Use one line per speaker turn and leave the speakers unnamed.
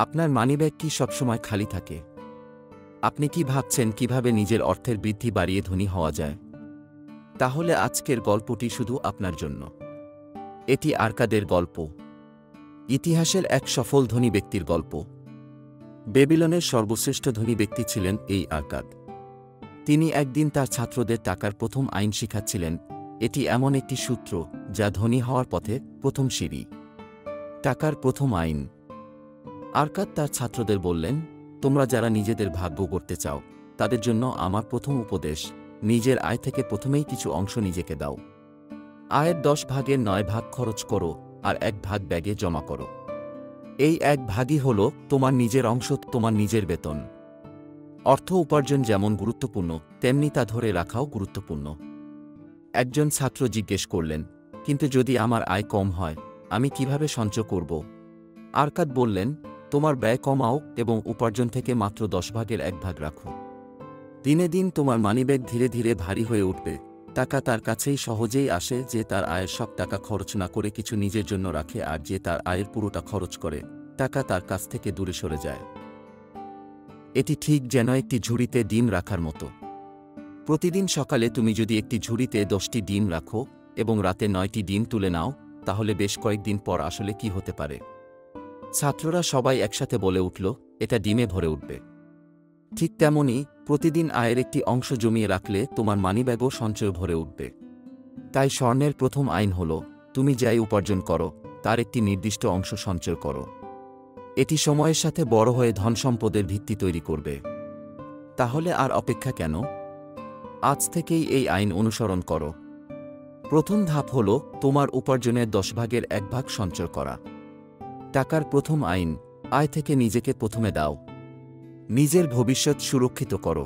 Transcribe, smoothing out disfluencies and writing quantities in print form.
আপনার মানিব্যাগ কি সবসময় খালি থাকে? আপনি কি ভাবছেন কিভাবে নিজের অর্থের বৃদ্ধি বাড়িয়ে ধনী হওয়া যায়? তাহলে আজকের গল্পটি শুধু আপনার জন্য। এটি আর্কাদের গল্প, ইতিহাসের এক সফল ধনী ব্যক্তির গল্প। বেবিলনের সর্বশ্রেষ্ঠ ধনী ব্যক্তি ছিলেন এই আর্কাদ। তিনি একদিন তার ছাত্রদের টাকার প্রথম আইন শিখাচ্ছিলেন। এটি এমন একটি সূত্র যা ধনী হওয়ার পথে প্রথম সিঁড়ি। টাকার প্রথম আইন। আর্কাদ তার ছাত্রদের বললেন, তোমরা যারা নিজেদের ভাগ্য গড়তে চাও তাদের জন্য আমার প্রথম উপদেশ, নিজের আয় থেকে প্রথমেই কিছু অংশ নিজেকে দাও। আয়ের 10 ভাগের 9 ভাগ খরচ করো আর 1 ভাগ ব্যাগে জমা করো। এই 1 ভাগই হল তোমার নিজের অংশ, তোমার নিজের বেতন। অর্থ উপার্জন যেমন গুরুত্বপূর্ণ, তেমনি তা ধরে রাখাও গুরুত্বপূর্ণ। একজন ছাত্র জিজ্ঞেস করলেন, কিন্তু যদি আমার আয় কম হয়, আমি কিভাবে সঞ্চয় করব? আর্কাদ বললেন, তোমার ব্যয় কমাও এবং উপার্জন থেকে মাত্র 10 ভাগের 1 ভাগ রাখো। দিনে দিন তোমার মানিব্যাগ ধীরে ধীরে ভারী হয়ে উঠবে। টাকা তার কাছেই সহজেই আসে যে তার আয়ের সব টাকা খরচ না করে কিছু নিজের জন্য রাখে, আর যে তার আয়ের পুরোটা খরচ করে টাকা তার কাছ থেকে দূরে সরে যায়। এটি ঠিক যেন একটি ঝুড়িতে ডিম রাখার মতো। প্রতিদিন সকালে তুমি যদি একটি ঝুড়িতে 10টি ডিম রাখো এবং রাতে 9টি ডিম তুলে নাও, তাহলে বেশ কয়েকদিন পর আসলে কি হতে পারে? ছাত্ররা সবাই একসাথে বলে উঠল, এটা ডিমে ভরে উঠবে। ঠিক তেমনি প্রতিদিন আয়ের একটি অংশ জমিয়ে রাখলে তোমার মানিব্যাগও সঞ্চয় ভরে উঠবে। তাই স্বর্ণের প্রথম আইন হল, তুমি যাই উপার্জন করো তার একটি নির্দিষ্ট অংশ সঞ্চয় করো। এটি সময়ের সাথে বড় হয়ে ধনসম্পদের ভিত্তি তৈরি করবে। তাহলে আর অপেক্ষা কেন? আজ থেকেই এই আইন অনুসরণ করো। প্রথম ধাপ হল তোমার উপার্জনের 10 ভাগের 1 ভাগ সঞ্চয় করা। টাকার প্রথম আইন, আয় থেকে নিজেকে প্রথমে দাও। নিজের ভবিষ্যৎ সুরক্ষিত করো।